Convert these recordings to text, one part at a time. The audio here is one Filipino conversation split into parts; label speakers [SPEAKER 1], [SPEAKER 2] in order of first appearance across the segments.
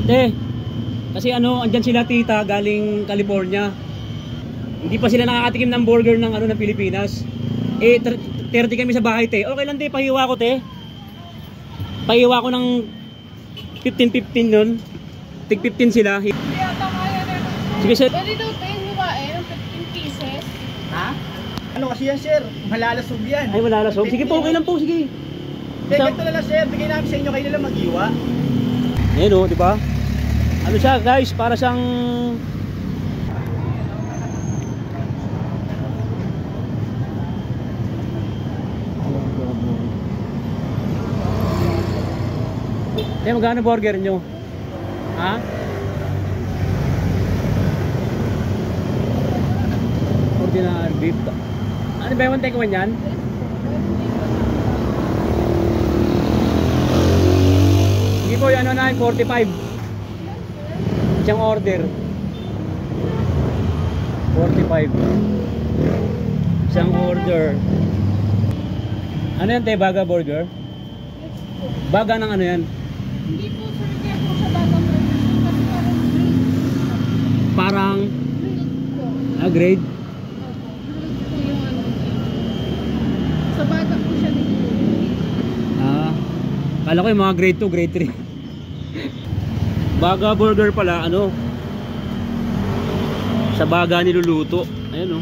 [SPEAKER 1] Kasi andyan sila tita galing California. Hindi pa sila nakakatikim ng burger ng ng Pilipinas. 30 kami sa bahay, te. Okay lang, te, pahiwa ko, te. Pahiwa ko ng 15-15 nun. Tig 15 sila.
[SPEAKER 2] Hindi ata kaya na.
[SPEAKER 1] Sige, sir.
[SPEAKER 2] Pwede daw tayo hiwain ng 15 pieces.
[SPEAKER 3] Ha? Ano kasi yan, sir? Malalasog yan.
[SPEAKER 1] Ay, malalasog. Sige po, okay lang po, sige.
[SPEAKER 3] Ganito na lang, sir. Bigay namin sa inyo, kayo na lang mag-iwa.
[SPEAKER 1] Ayan o, di ba? Ano siya, guys, para siyang magkano burger nyo? Ha? Ordinary beef. Ano ba yung take one yan? Sige po, ano na, 45. Isang order. 45. Isang order. Ano yan, te? Baga burger? Baga ng ano yan?
[SPEAKER 2] Hindi po, sir. Kaya po siya bagang burger. Kasi parang
[SPEAKER 1] Parang
[SPEAKER 2] grilled po.
[SPEAKER 1] grade?
[SPEAKER 2] Grilled po yung ano. Sa baga po siya nito.
[SPEAKER 1] Kala ko yung mga grade 2, grade 3. Baga burger pala, sa baga niluluto. Ayan,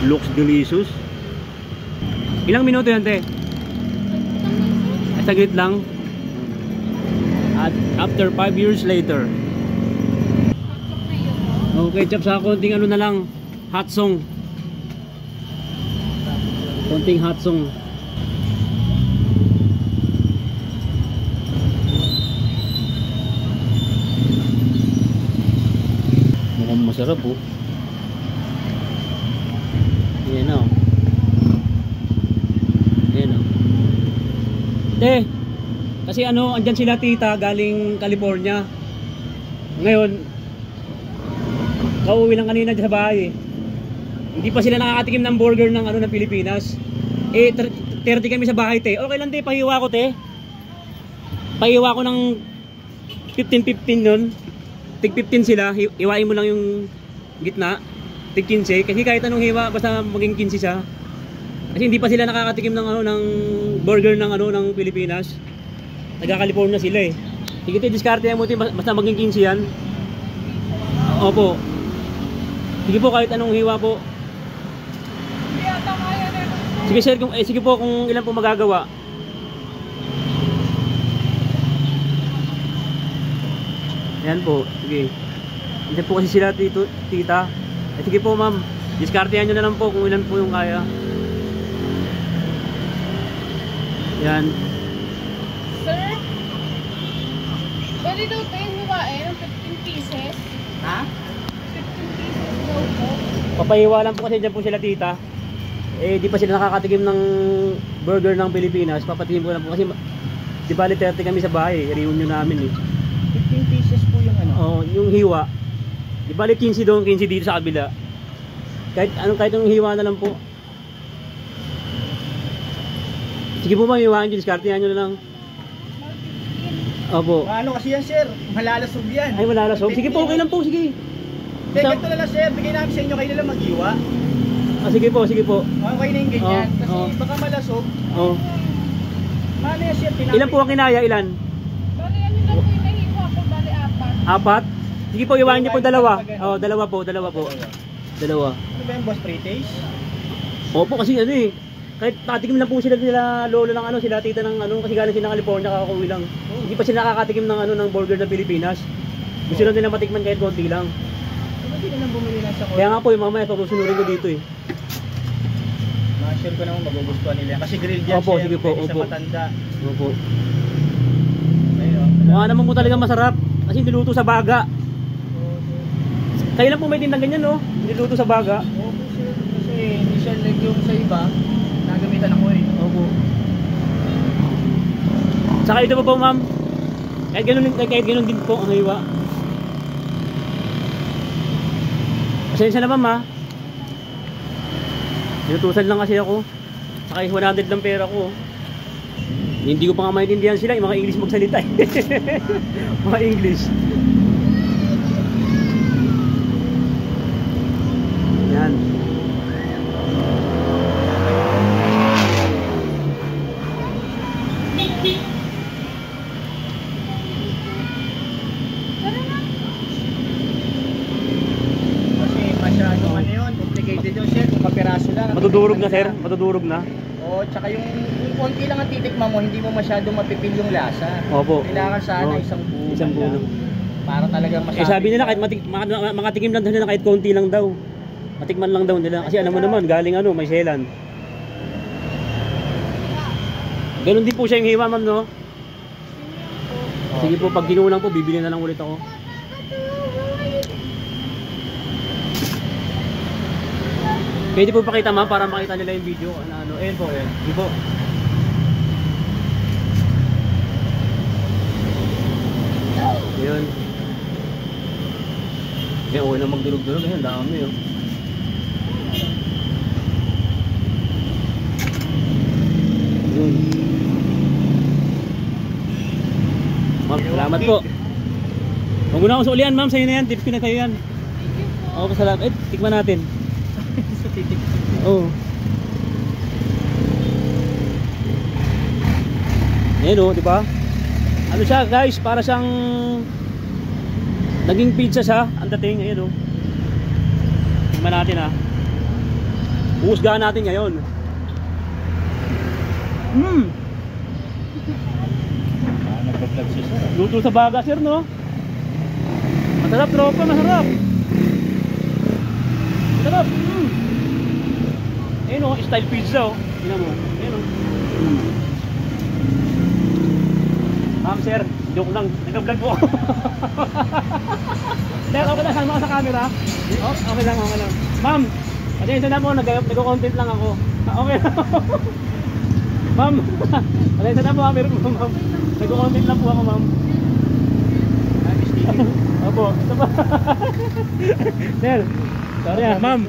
[SPEAKER 1] looks delicious. Ilang minuto yan, te? Saglit lang. At after 5 years later. Okay, chop sa konting na lang, hot song. Konting hot song. Mukhang masarap, oh. Ayan o. Ayan o. Kasi andyan sila tita galing California. Ngayon kauwi lang kanina sa bahay. Hindi pa sila nakakatikim ng burger ng ng Pilipinas. 30 kami sa bahay, te. Okay lang, te, pahiwa ko, te. Pahiwa ko ng 15-15 nun. Tig 15 sila. Hiwain mo lang yung gitna. Tig 15. Kasi kahit anong hiwa, basta maging 15 siya. Kasi hindi pa sila nakakatikim ng ng burger ng ng Pilipinas. Taga-California sila, eh. Sige, te, diskarte mo, te, basta maging 15 yan. Opo. Sige po, kahit anong hiwa po.
[SPEAKER 2] Hindi ata kaya na.
[SPEAKER 1] Sige, sir, sige po kung ilan po magagawa. Ayan po, sige. Hindi po kasi sila tita. Sige po, ma'am. Diskartehan nyo na lang po kung ilan po yung kaya. Yan.
[SPEAKER 2] Sir, pwede daw tayo hiwain ng 15 pieces.
[SPEAKER 3] Ha?
[SPEAKER 2] 15 pieces daw po.
[SPEAKER 1] Papahiwa lang po kasi dyan po sila tita. Di pa sila nakakatikim ng burger ng Pilipinas. Papatikim ko lang po kasi di bali 30 kami sa bahay. Reunion namin, eh.
[SPEAKER 3] 15 pieces po yung
[SPEAKER 1] Oo, yung hiwa. Di bali 15 doon, 15 dito sa kabila. Kahit yung hiwa na lang po. Sige po, ma'am, hiwain nyo, diskartehan nyo na lang. Opo.
[SPEAKER 3] Ano kasi yan, sir? Malalasog yan.
[SPEAKER 1] Ay, malalasog. Sige po, okay lang po, sige.
[SPEAKER 3] Ganito na lang, sir. Bigay namin sa inyo, kayo na lang mag-iwa.
[SPEAKER 1] Sige po, sige po.
[SPEAKER 3] Okay na yung ganyan. Kasi
[SPEAKER 1] Oo.
[SPEAKER 3] baka malasog.
[SPEAKER 1] Oh.
[SPEAKER 3] Paano yan, sir?
[SPEAKER 1] Ilan po ang kinaya? Ilan?
[SPEAKER 2] Bali, ano lang po yung nahiwa ko, bali 4.
[SPEAKER 1] 4? Sige po, hiwain nyo po dalawa. Dalawa po. Dalawa.
[SPEAKER 3] Ano ba yung boss, pre-taste?
[SPEAKER 1] Opo, kasi kahit nakatikim lang po sila lolo ng sila tita ng kasi galing sila ng California, kakauwi lang. Hindi pa sila nakakatikim ng ng burger ng Pilipinas. Gusto lang nila matikman kahit konti lang.
[SPEAKER 3] Hindi na lang bumili lang sa
[SPEAKER 1] Kaya nga po, yung mamaya patusunurin ko dito, eh.
[SPEAKER 3] Ma-share ko naman magugustuhan nila. Kasi grilled yan,
[SPEAKER 1] Opo,
[SPEAKER 3] sir.
[SPEAKER 1] sige po,
[SPEAKER 3] Pwede sa
[SPEAKER 1] opo.
[SPEAKER 3] matanda.
[SPEAKER 1] Opo.
[SPEAKER 3] Ayun.
[SPEAKER 1] Mukha naman po talaga masarap kasi niluto sa baga. Kayo lang po may tindang ganyan, no? Niluto sa baga.
[SPEAKER 3] Opo, sir. Kasi hindi siya like yung sa iba. Nagamitan ako, eh.
[SPEAKER 1] Opo. Saka ito po, ma'am. Kahit ganun din po ang hiwa. Pasensya na, ma'am, ha. Nilutusan lang kasi ako. Saka yung 100 lang pera ko. Hindi ko pa nga maintindihan sila, yung mga English magsalita eh. Mga English. Yan.
[SPEAKER 3] Kasi masyadong ano yun, complicated yun sir, kung kapiraso lang.
[SPEAKER 1] Matudurog na sir, matudurog na.
[SPEAKER 3] Oo, tsaka yung konti lang ang titikman mo, hindi mo masyadong mapipil yung lasa.
[SPEAKER 1] Opo.
[SPEAKER 3] Kailangan sana
[SPEAKER 1] Oo.
[SPEAKER 3] isang buo.
[SPEAKER 1] Isang buo
[SPEAKER 3] lang.
[SPEAKER 1] lang.
[SPEAKER 3] Para talagang masabi.
[SPEAKER 1] Eh sabi nila kahit makatikim lang daw nila kahit konti lang daw. Matikman lang daw nila kasi alam mo naman galing ano, may selan. Ganun din po siya yung hiwa ma'am no? Sige po pag ginulang po bibili na lang ulit ako. Pwede po pakita ma'am para makita nila yung video. Ano, ayun po, ayun. Sige po. Ayun. Kaya okay na magdulog-dulog. Ayun, dami oh. Ayun. Ma'am, salamat po. Huwag mo na akong suulian ma'am, sa'yo na yan. Tips ko na sa'yo yan. Oo, salamat. Eh, tikman natin.
[SPEAKER 3] Sa titik.
[SPEAKER 1] Oo. Ayan o, di ba? Ano siya guys, para siyang naging pizza siya, ang dating, ayan o. Tingnan natin ha. Uusgahan natin ngayon.
[SPEAKER 3] Nagpa-vlog siya sir.
[SPEAKER 1] Luto sa baga sir no? Masarap tropa, masarap. Masarap. Ayan o, style pizza o. Tingnan mo, ayan o. Ma'am sir, joke lang, nag-vlog po ako. Sir, okay lang, sama ka sa camera? Oh, okay lang, okay lang. Ma'am, pasensya na po, nag-content lang ako. Okay lang. Ma'am, pasensya na po, meron po ma'am. Nag-content lang po ako ma'am. Opo, ito pa. Sir, sorry ah, ma'am.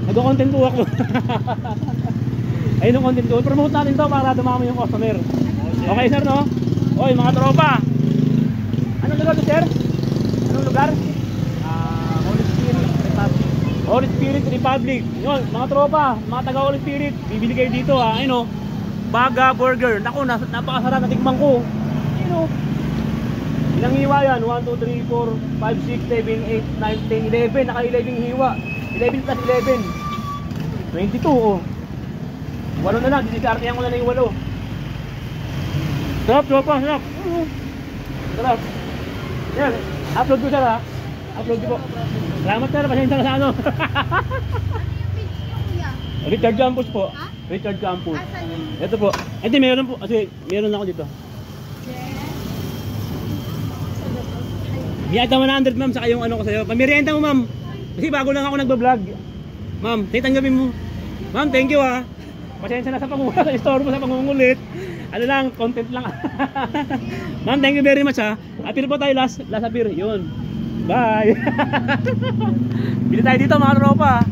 [SPEAKER 1] Nag-content po ako. Ayun yung content ko. Promote natin to para dumami yung customer. Okay sir no? Oy mga tropa. Anong lugar to sir? Anong lugar?
[SPEAKER 3] Holy Spirit Republic.
[SPEAKER 1] Holy Spirit Republic. Yun, mga tropa, mga taga Holy Spirit, bibili kayo dito ha. Ayun o, Baga Burger. Naku, napakasarap na tikman ko. Ayun o. Ilang hiwa yan? 1, 2, 3, 4, 5, 6, 7, 8, 9, 10, 11. Naka 11 hiwa. 11 plus 11. 22 o. Walo na lang, disisartihan ko na yung walo. Sarap, tropa, sarap. Sarap. Yan, upload ko sir ha. Upload ko po. Salamat sir, pasensya na sa ano. Richard Campos po.
[SPEAKER 2] Ha?
[SPEAKER 1] Richard Campos.
[SPEAKER 2] Asan yung...
[SPEAKER 1] Ito po. Hindi, meron po. Kasi meron ako dito. Biyata 100 ma'am, saka yung ano ko sa'yo. Pamirienta mo ma'am. Kasi bago lang ako nagbablog. Ma'am, titanggapin mo. Ma'am, thank you ha. Pasensya na sa pangungulit, istorbo sa pangungulit. Ano lang, content lang. Ma'am, thank you very much ha. Appear po tayo last appear. Yun. Bye. Bili tayo dito mga tropa.